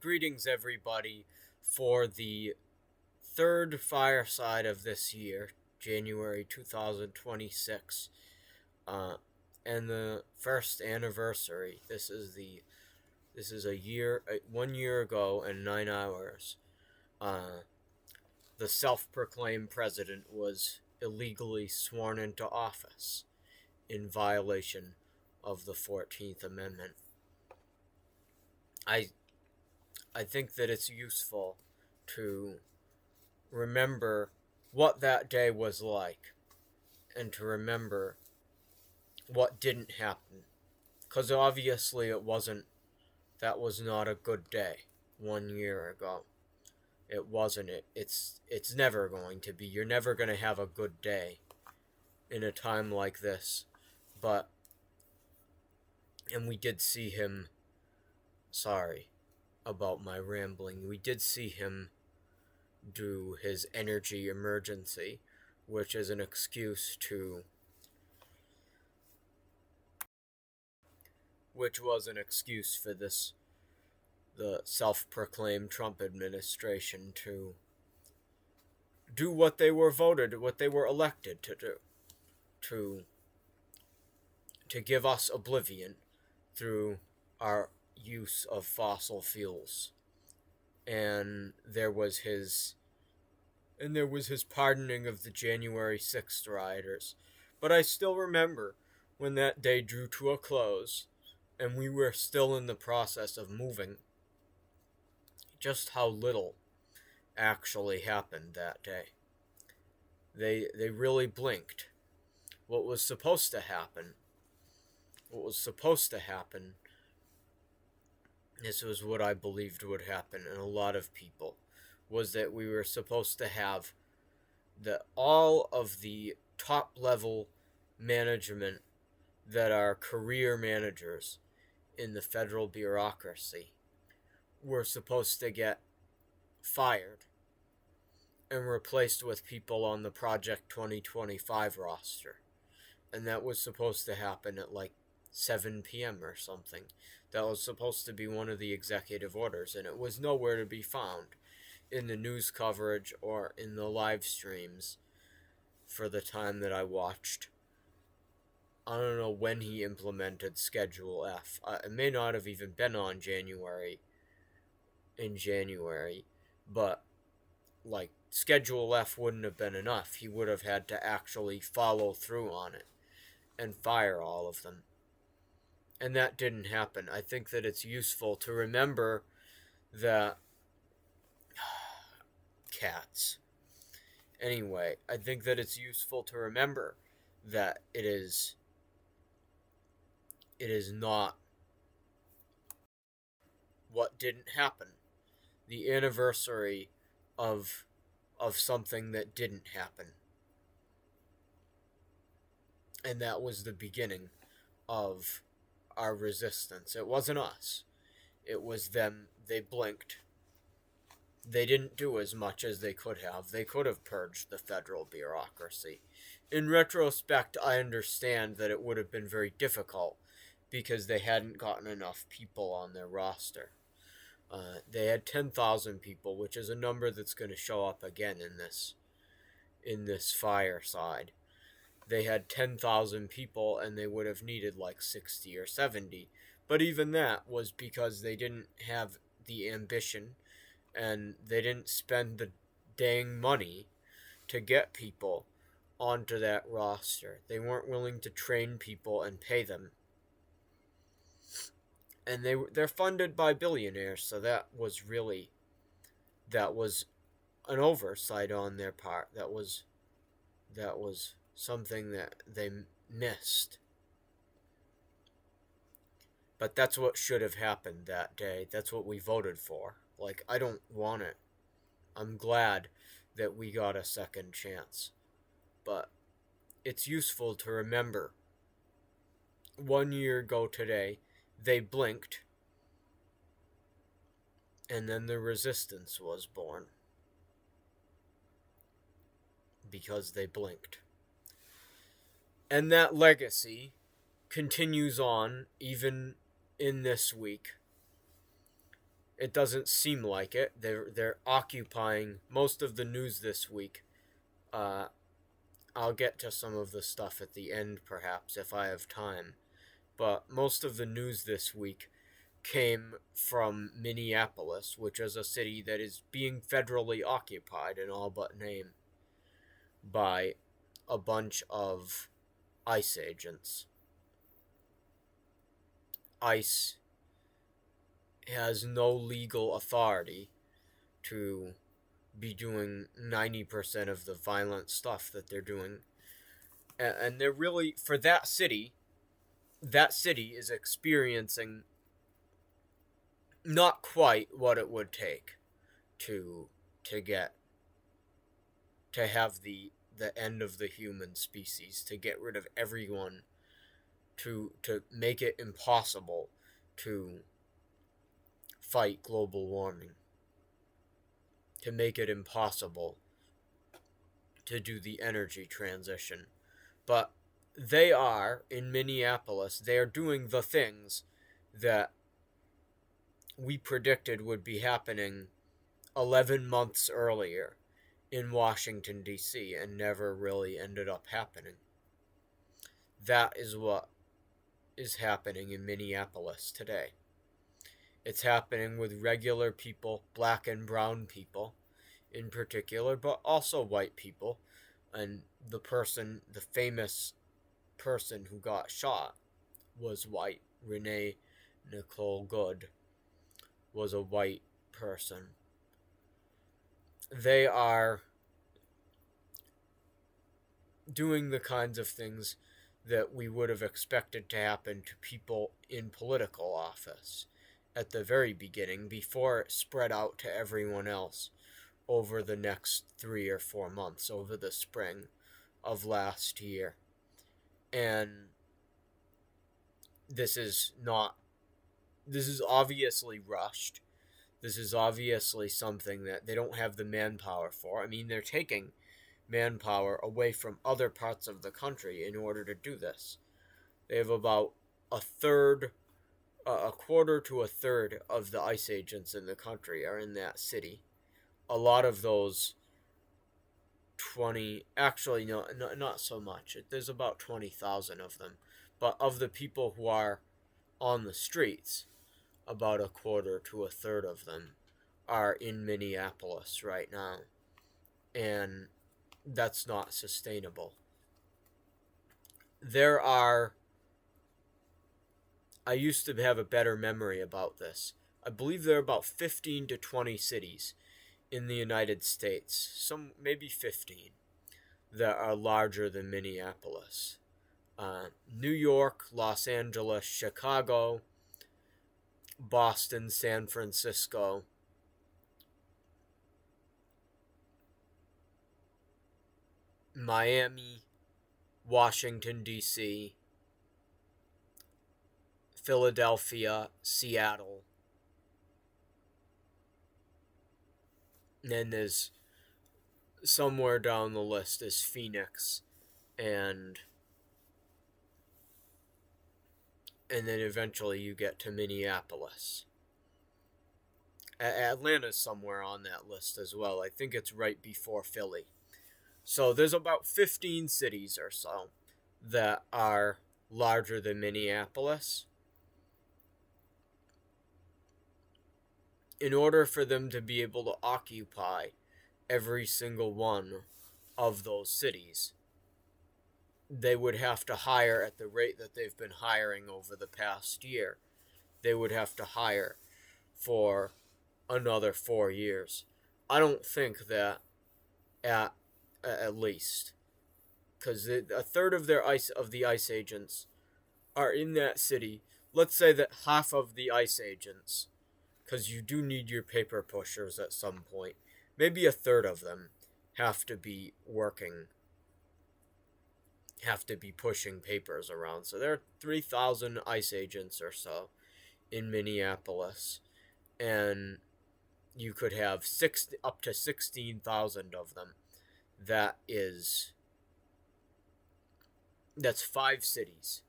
Greetings, everybody, for the third fireside of this year, January 2026, and the first anniversary. This is 1 year ago and 9 hours. The self-proclaimed president was illegally sworn into office in violation of the 14th Amendment. I think that it's useful to remember what that day was like and to remember what didn't happen. Because obviously that was not a good day 1 year ago. It wasn't. It's never going to be. You're never going to have a good day in a time like this. And we did see him, sorry about my rambling, we did see him do his energy emergency, which is an excuse which was an excuse for the self-proclaimed Trump administration to do what they were elected to do, to give us oblivion through our use of fossil fuels. And there was his pardoning of the January 6th rioters. But I still remember when that day drew to a close and we were still in the process of moving, just how little actually happened that day. They really blinked. What was supposed to happen, this was what I believed would happen, and a lot of people, was that we were supposed to have all of the top level management that are career managers in the federal bureaucracy were supposed to get fired and replaced with people on the Project 2025 roster. And that was supposed to happen at like 7 p.m. or something. That was supposed to be one of the executive orders, and it was nowhere to be found in the news coverage or in the live streams for the time that I watched. I don't know when he implemented Schedule F. It may not have even been in January, but like Schedule F wouldn't have been enough. He would have had to actually follow through on it and fire all of them. And that didn't happen. I think that it's useful to remember that cats. Anyway, I think that it's useful to remember that it is not what didn't happen. The anniversary of something that didn't happen. And that was the beginning of our resistance. It wasn't us. It was them. They blinked. They didn't do as much as they could have. They could have purged the federal bureaucracy. In retrospect, I understand that it would have been very difficult because they hadn't gotten enough people on their roster. They had 10,000 people, which is a number that's going to show up again in this fireside. They had 10,000 people and they would have needed like 60 or 70. But even that was because they didn't have the ambition and they didn't spend the dang money to get people onto that roster. They weren't willing to train people and pay them. And they're funded by billionaires, so that was an oversight on their part. That was something that they missed. But that's what should have happened that day. That's what we voted for. Like, I don't want it. I'm glad that we got a second chance. But it's useful to remember 1 year ago today, they blinked, and then the resistance was born. Because they blinked. And that legacy continues on even in this week. It doesn't seem like it. They're occupying most of the news this week. I'll get to some of the stuff at the end, perhaps, if I have time. But most of the news this week came from Minneapolis, which is a city that is being federally occupied in all but name by a bunch of ICE agents. ICE has no legal authority to be doing 90% of the violent stuff that they're doing. And they're really, for that city is experiencing not quite what it would take to have the end of the human species, to get rid of everyone, to make it impossible to fight global warming, to make it impossible to do the energy transition. But they are, in Minneapolis, they are doing the things that we predicted would be happening 11 months earlier in Washington, D.C., and never really ended up happening. That is what is happening in Minneapolis today. It's happening with regular people, black and brown people in particular, but also white people. And the famous person who got shot was white. Renee Nicole Good was a white person. They are doing the kinds of things that we would have expected to happen to people in political office at the very beginning, before it spread out to everyone else over the next 3 or 4 months, over the spring of last year. And this is obviously rushed. This is obviously something that they don't have the manpower for. I mean, they're taking manpower away from other parts of the country in order to do this. They have about a quarter to a third of the ICE agents in the country are in that city. A lot of those 20, actually, no, not so much. There's about 20,000 of them. But of the people who are on the streets, about a quarter to a third of them are in Minneapolis right now. And that's not sustainable. I used to have a better memory about this. I believe there are about 15 to 20 cities in the United States, maybe 15, that are larger than Minneapolis. New York, Los Angeles, Chicago, Boston, San Francisco, Miami, Washington, D.C., Philadelphia, Seattle. And then there's somewhere down the list is Phoenix, and then eventually you get to Minneapolis. Atlanta's somewhere on that list as well. I think it's right before Philly. So there's about 15 cities or so that are larger than Minneapolis. In order for them to be able to occupy every single one of those cities, they would have to hire at the rate that they've been hiring over the past year. They would have to hire for another 4 years. I don't think that at least, because a third of the ICE agents are in that city. Let's say that half of the ICE agents, because you do need your paper pushers at some point, maybe a third of them have to be pushing papers around. So there are 3,000 ICE agents or so in Minneapolis, and you could have up to 16,000 of them. That's 5 cities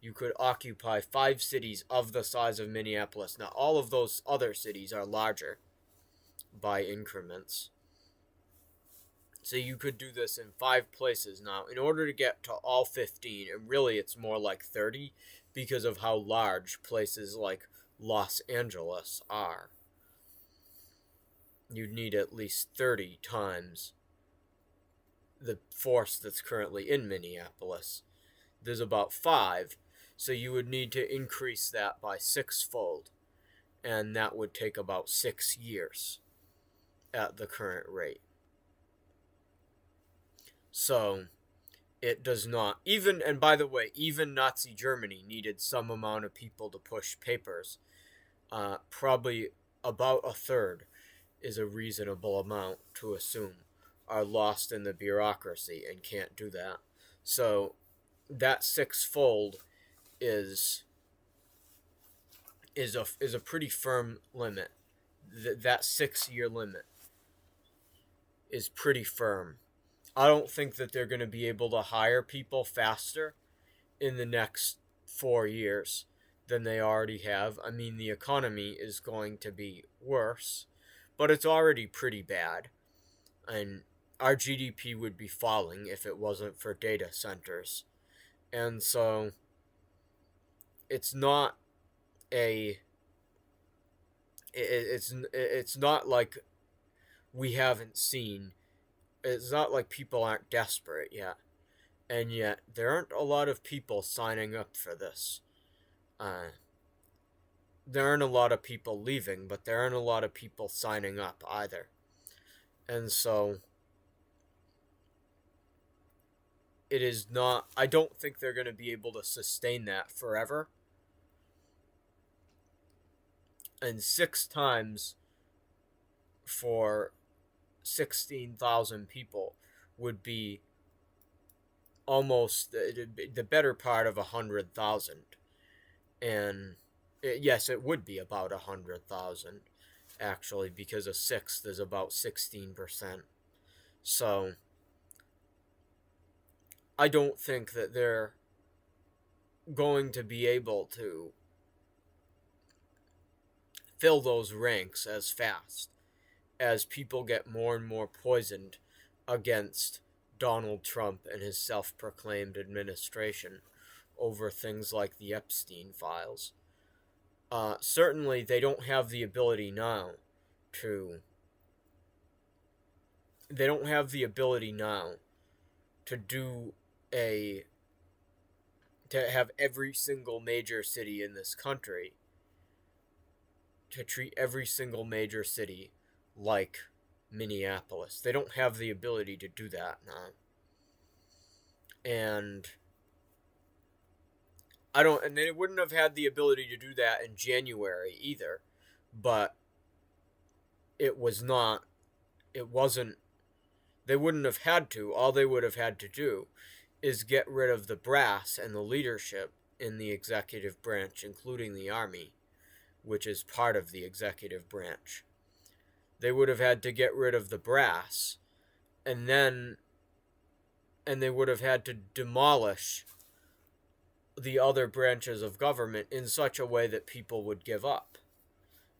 You could occupy 5 cities of the size of Minneapolis. Now, all of those other cities are larger by increments. So you could do this in 5 places. Now, in order to get to all 15, and really it's more like 30 because of how large places like Los Angeles are, you'd need at least 30 times the force that's currently in Minneapolis. There's about 5, so you would need to increase that by 6-fold, and that would take about 6 years at the current rate. So it does not even, and by the way, even Nazi Germany needed some amount of people to push papers. Probably about a third is a reasonable amount to assume are lost in the bureaucracy and can't do that. So that 6-fold is a pretty firm limit. That 6-year limit is pretty firm. I don't think that they're going to be able to hire people faster in the next 4 years than they already have. I mean, the economy is going to be worse, but it's already pretty bad. And our GDP would be falling if it wasn't for data centers. And so it's not it's not like we haven't seen. It's not like people aren't desperate yet. And yet, there aren't a lot of people signing up for this. There aren't a lot of people leaving, but there aren't a lot of people signing up either. And so, it is not, I don't think they're going to be able to sustain that forever. And 6 times for 16,000 people would be almost the better part of 100,000. And yes, it would be about 100,000 actually, because a sixth is about 16%. So I don't think that they're going to be able to fill those ranks as fast as people get more and more poisoned against Donald Trump and his self-proclaimed administration over things like the Epstein files. Certainly, they don't have the ability now to do to have every single major city in this country, to treat every single major city like Minneapolis. They don't have the ability to do that now. And they wouldn't have had the ability to do that in January either, but they wouldn't have had to. All they would have had to do is get rid of the brass and the leadership in the executive branch, including the Army, which is part of the executive branch. They would have had to get rid of the brass, and they would have had to demolish the other branches of government in such a way that people would give up,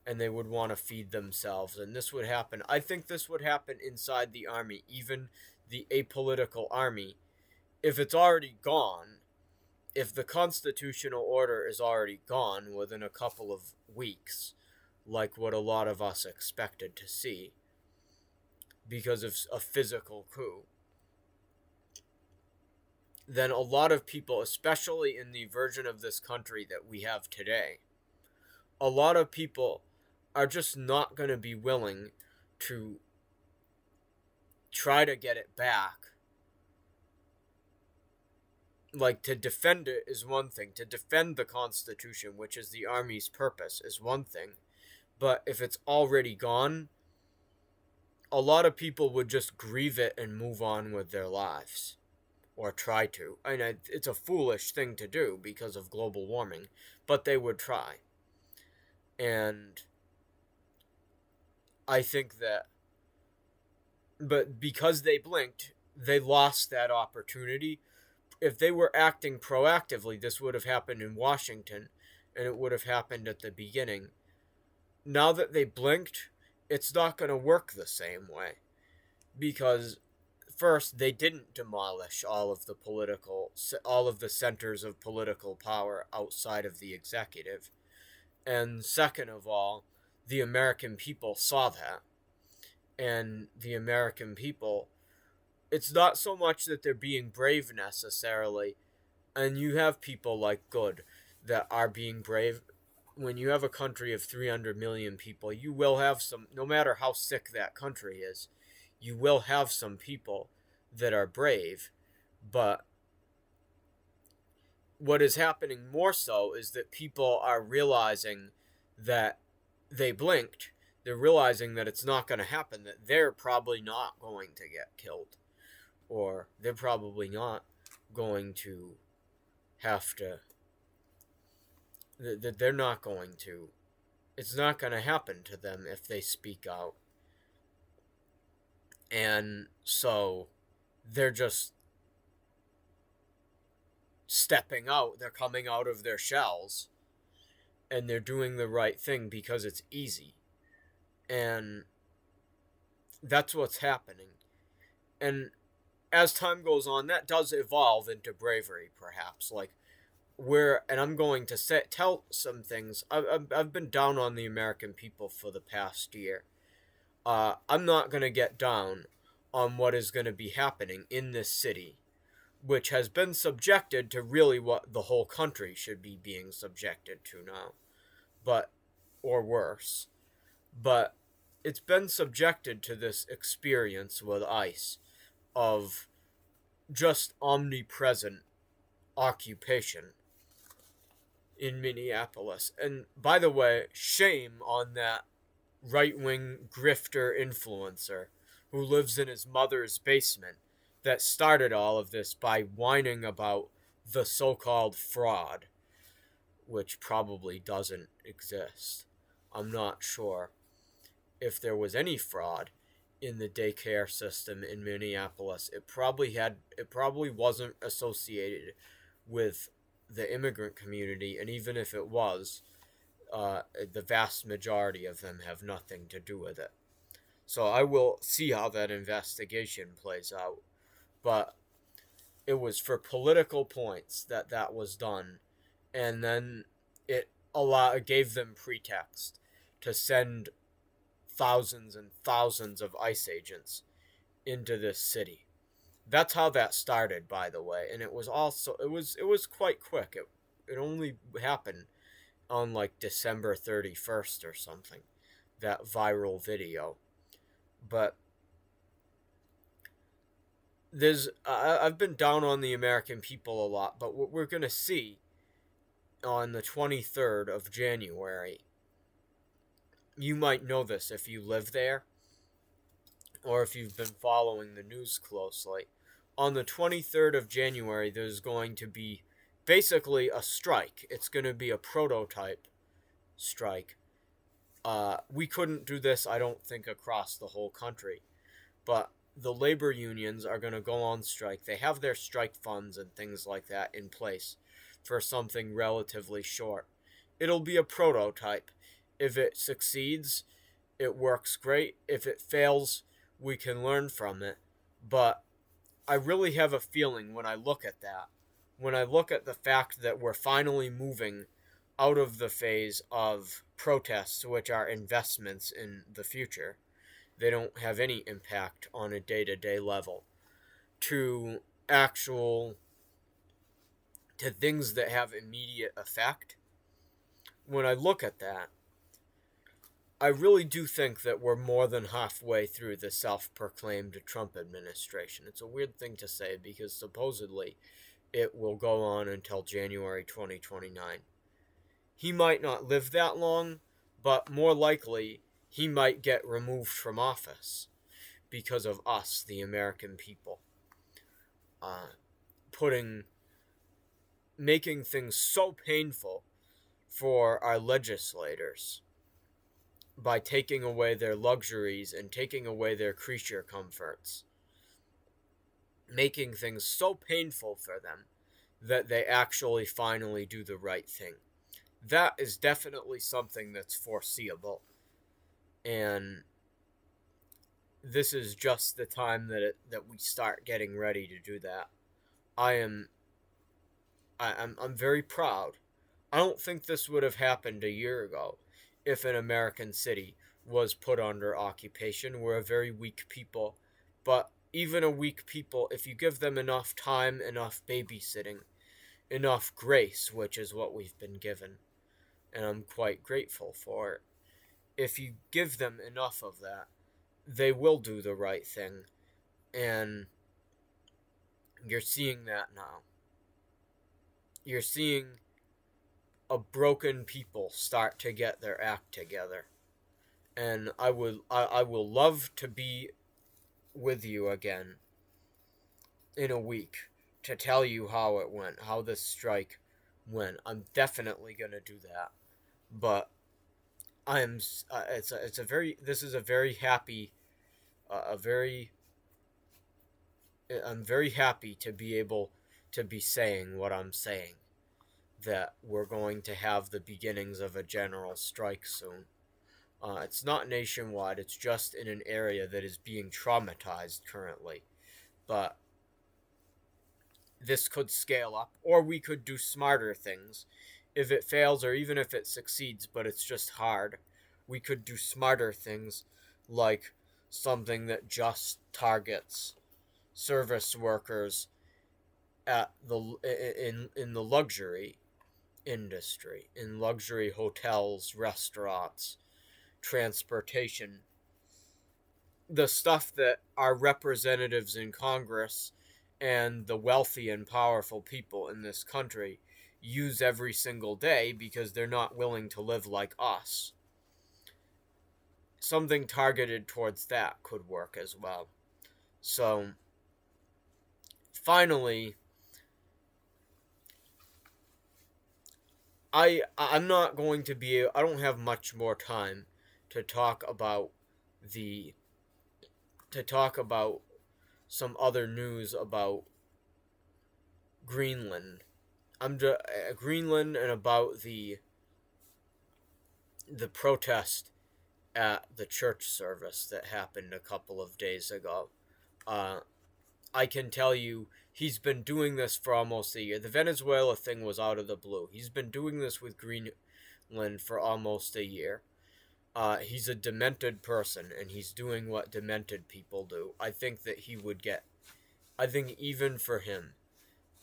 and they would want to feed themselves. And this would happen. I think this would happen inside the Army, even the apolitical Army. If it's already gone, if the constitutional order is already gone within a couple of weeks, like what a lot of us expected to see, because of a physical coup, then a lot of people, especially in the version of this country that we have today, a lot of people are just not going to be willing to try to get it back. Like, to defend it is one thing. To defend the Constitution, which is the Army's purpose, is one thing. But if it's already gone, a lot of people would just grieve it and move on with their lives. Or try to. I mean, it's a foolish thing to do because of global warming, but they would try. And I think that, but because they blinked, they lost that opportunity if they were acting proactively, this would have happened in Washington, and it would have happened at the beginning. Now that they blinked, it's not going to work the same way, because first, they didn't demolish all of the centers of political power outside of the executive. And second of all, the American people saw that. And the American people, it's not so much that they're being brave necessarily, and you have people like Good that are being brave. When you have a country of 300 million people, you will have some, no matter how sick that country is, you will have some people that are brave. But what is happening more so is that people are realizing that they blinked. They're realizing that it's not going to happen, that they're probably not going to get killed, or they're probably not going to have to, that they're not going to, it's not going to happen to them if they speak out. And so they're just stepping out, they're coming out of their shells, and they're doing the right thing because it's easy. And that's what's happening. And as time goes on, that does evolve into bravery, perhaps. Like, and I'm going to tell some things. I've been down on the American people for the past year. I'm not going to get down on what is going to be happening in this city, which has been subjected to really what the whole country should be being subjected to now, or worse. But it's been subjected to this experience with ICE of just omnipresent occupation in Minneapolis. And by the way, shame on that right-wing grifter influencer who lives in his mother's basement that started all of this by whining about the so-called fraud, which probably doesn't exist. I'm not sure if there was any fraud in the daycare system in Minneapolis. It probably wasn't associated with the immigrant community, and even if it was, the vast majority of them have nothing to do with it. So I will see how that investigation plays out. But it was for political points that was done, and then it gave them pretext to send thousands and thousands of ICE agents into this city. That's how that started, by the way, and it was quite quick. It only happened on like December 31st or something, that viral video. But I've been down on the American people a lot, but what we're going to see on the 23rd of January, you might know this if you live there, or if you've been following the news closely. On the 23rd of January, there's going to be basically a strike. It's going to be a prototype strike. We couldn't do this, I don't think, across the whole country. But the labor unions are going to go on strike. They have their strike funds and things like that in place for something relatively short. It'll be a prototype. If it succeeds, it works great. If it fails, we can learn from it. But I really have a feeling when I look at that, when I look at the fact that we're finally moving out of the phase of protests, which are investments in the future, they don't have any impact on a day-to-day level, to things that have immediate effect. When I look at that, I really do think that we're more than halfway through the self-proclaimed Trump administration. It's a weird thing to say because supposedly it will go on until January 2029. He might not live that long, but more likely he might get removed from office because of us, the American people, making things so painful for our legislators by taking away their luxuries and taking away their creature comforts, making things so painful for them that they actually finally do the right thing. That is definitely something that's foreseeable, and this is just the time that we start getting ready to do that. I am I'm very proud. I don't think this would have happened a year ago if an American city was put under occupation. We're a very weak people, but even a weak people, if you give them enough time, enough babysitting, enough grace, which is what we've been given, and I'm quite grateful for it. If you give them enough of that, they will do the right thing, and you're seeing that now. You're seeing a broken people start to get their act together. And I will love to be with you again in a week to tell you how it went, how this strike went. I'm definitely going to do that. But I am it's a very this is a very happy a very I'm very happy to be able to be saying what I'm saying, that we're going to have the beginnings of a general strike soon. It's not nationwide, it's just in an area that is being traumatized currently. But this could scale up, or we could do smarter things. If it fails, or even if it succeeds, but it's just hard, we could do smarter things, like something that just targets service workers at the in the luxury industry, in luxury hotels, restaurants, transportation, the stuff that our representatives in Congress and the wealthy and powerful people in this country use every single day because they're not willing to live like us. Something targeted towards that could work as well. So, finally, I'm not going to be I don't have much more time to talk about the to talk about some other news about Greenland. Greenland, and about the protest at the church service that happened a couple of days ago. Uh, I can tell you, he's been doing this for almost a year. The Venezuela thing was out of the blue. He's been doing this with Greenland for almost a year. He's a demented person, and he's doing what demented people do. I think that he would get. I think even for him,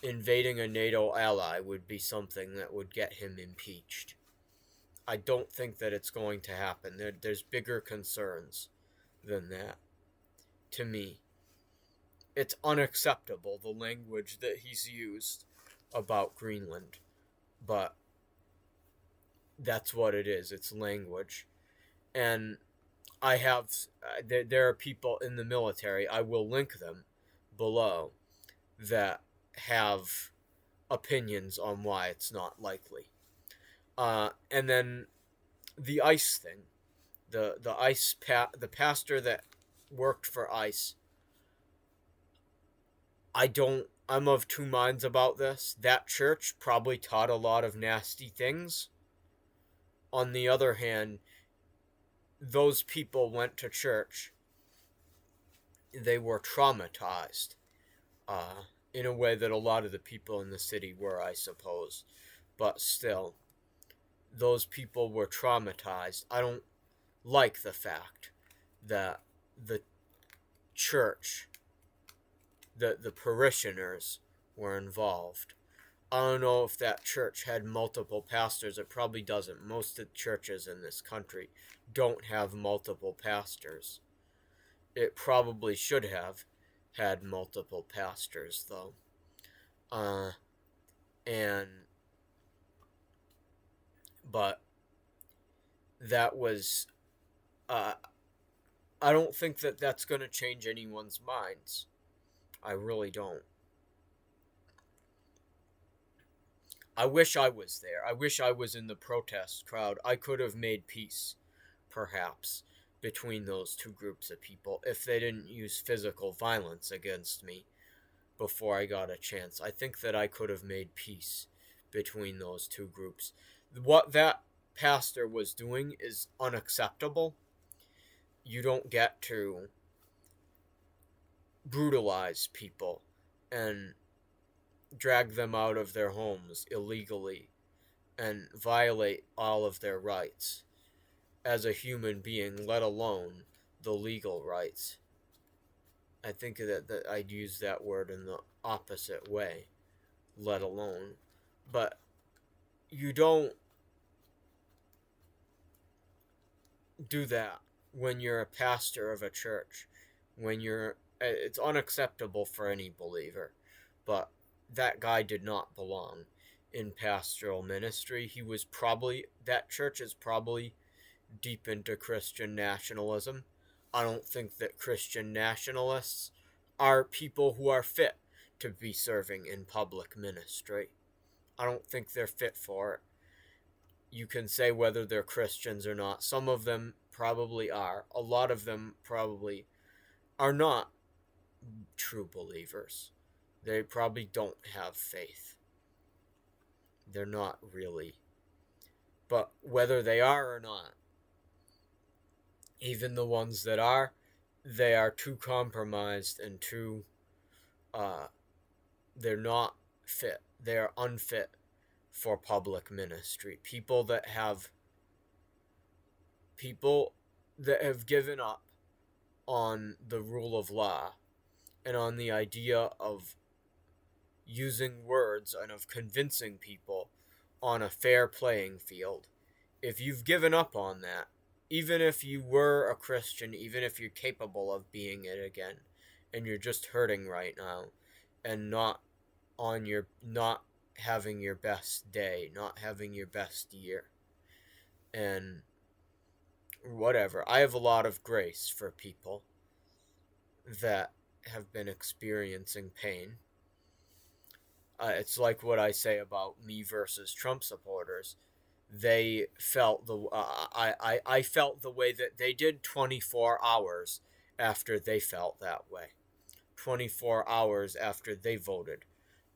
invading a NATO ally would be something that would get him impeached. I don't think that it's going to happen. There's bigger concerns than that, to me. It's unacceptable, the language that he's used about Greenland. But that's what it is. It's language. And I have, there are people in the military, I will link them below, that have opinions on why it's not likely. And then the ICE thing, the pastor that worked for ICE. I'm of two minds about this. That church probably taught a lot of nasty things. On the other hand, those people went to church. They were traumatized, in a way that a lot of the people in the city were, I suppose. But still, those people were traumatized. I don't like the fact that the church, the parishioners, were involved. I don't know if that church had multiple pastors. It probably doesn't. Most of the churches in this country don't have multiple pastors. It probably should have had multiple pastors, though. And but that was I don't think that that's going to change anyone's minds. I really don't. I wish I was there. I wish I was in the protest crowd. I could have made peace, perhaps, between those two groups of people if they didn't use physical violence against me. before I got a chance. I think that I could have made peace between those two groups. What that pastor was doing is unacceptable. You don't get to brutalize people and drag them out of their homes illegally and violate all of their rights as a human being, let alone the legal rights. I think that I'd use that word in the opposite way, let alone. But you don't do that when you're a pastor of a church. It's unacceptable for any believer. But that guy did not belong in pastoral ministry. That church is probably deep into Christian nationalism. I don't think that Christian nationalists are people who are fit to be serving in public ministry. I don't think they're fit for it. You can say whether they're Christians or not. Some of them probably are. A lot of them probably are not true believers. They probably don't have faith. They're not really. But whether they are or not, even the ones that are, they are too compromised and they're not fit. They are unfit for public ministry. People that have given up on the rule of law and on the idea of using words and of convincing people on a fair playing field. If you've given up on that, even if you were a Christian, even if you're capable of being it again, and you're just hurting right now, and not having your best day, not having your best year, and whatever. I have a lot of grace for people that have been experiencing pain. It's like what I say about me versus Trump supporters. They felt I felt the way that they did 24 hours after they felt that way. 24 hours after they voted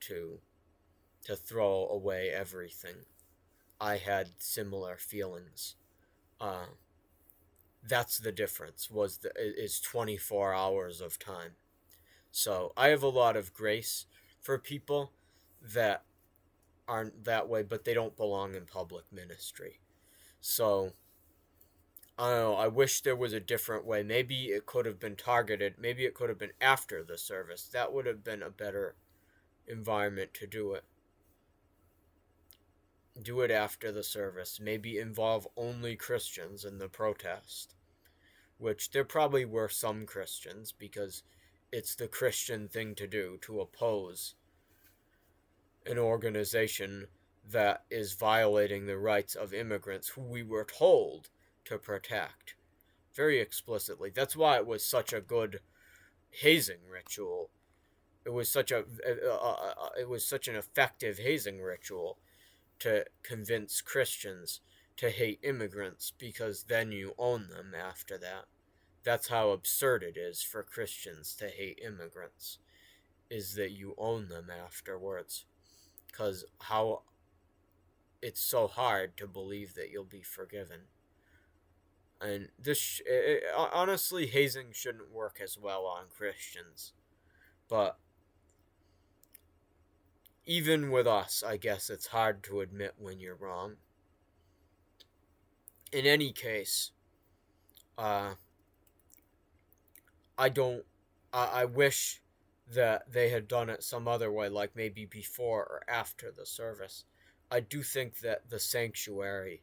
to throw away everything. I had similar feelings. That's the difference. Is 24 hours of time. So I have a lot of grace for people that aren't that way, but they don't belong in public ministry. So I don't know. I wish there was a different way. Maybe it could have been targeted. Maybe it could have been after the service. That would have been a better environment to do it. Do it after the service. Maybe involve only Christians in the protest. Which there probably were some Christians, because it's the Christian thing to do to oppose an organization that is violating the rights of immigrants who we were told to protect very explicitly. That's why it was such a good hazing ritual. It was such an effective hazing ritual to convince Christians to hate immigrants, because then you own them after that. That's how absurd it is for Christians to hate immigrants, is that you own them afterwards. Because how it's so hard to believe that you'll be forgiven. And honestly, hazing shouldn't work as well on Christians. But even with us, I guess it's hard to admit when you're wrong. In any case, I wish that they had done it some other way, like maybe before or after the service. I do think that the sanctuary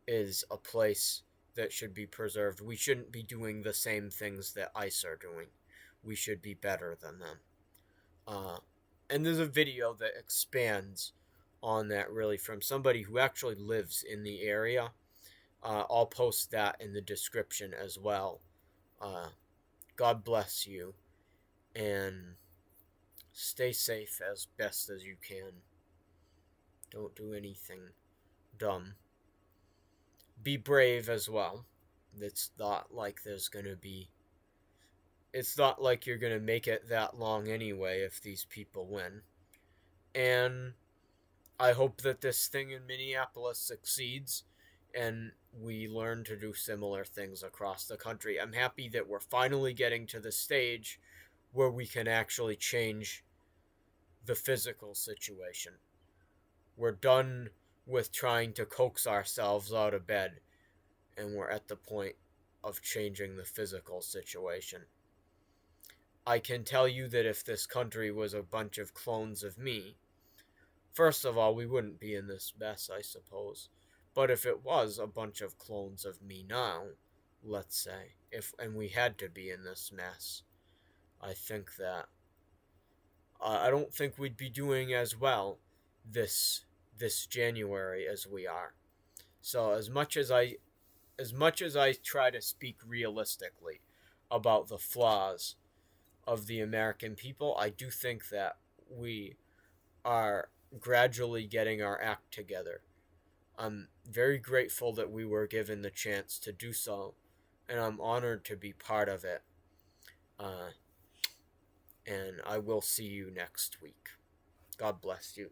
is a place that should be preserved. We shouldn't be doing the same things that ICE are doing. We should be better than them. And there's a video that expands on that, really, from somebody who actually lives in the area. I'll post that in the description as well. God bless you, and stay safe as best as you can. Don't do anything dumb. Be brave as well. It's not like there's going to be it's not like you're going to make it that long anyway if these people win. And I hope that this thing in Minneapolis succeeds and we learn to do similar things across the country. I'm happy that we're finally getting to the stage where we can actually change the physical situation. We're done with trying to coax ourselves out of bed, and we're at the point of changing the physical situation. I can tell you that if this country was a bunch of clones of me, first of all, we wouldn't be in this mess, I suppose. But if it was a bunch of clones of me now, let's say, and we had to be in this mess, I think that I don't think we'd be doing as well this January as we are. So as much as I try to speak realistically about the flaws of the American people, I do think that we are gradually getting our act together. I'm very grateful that we were given the chance to do so, and I'm honored to be part of it. And I will see you next week. God bless you.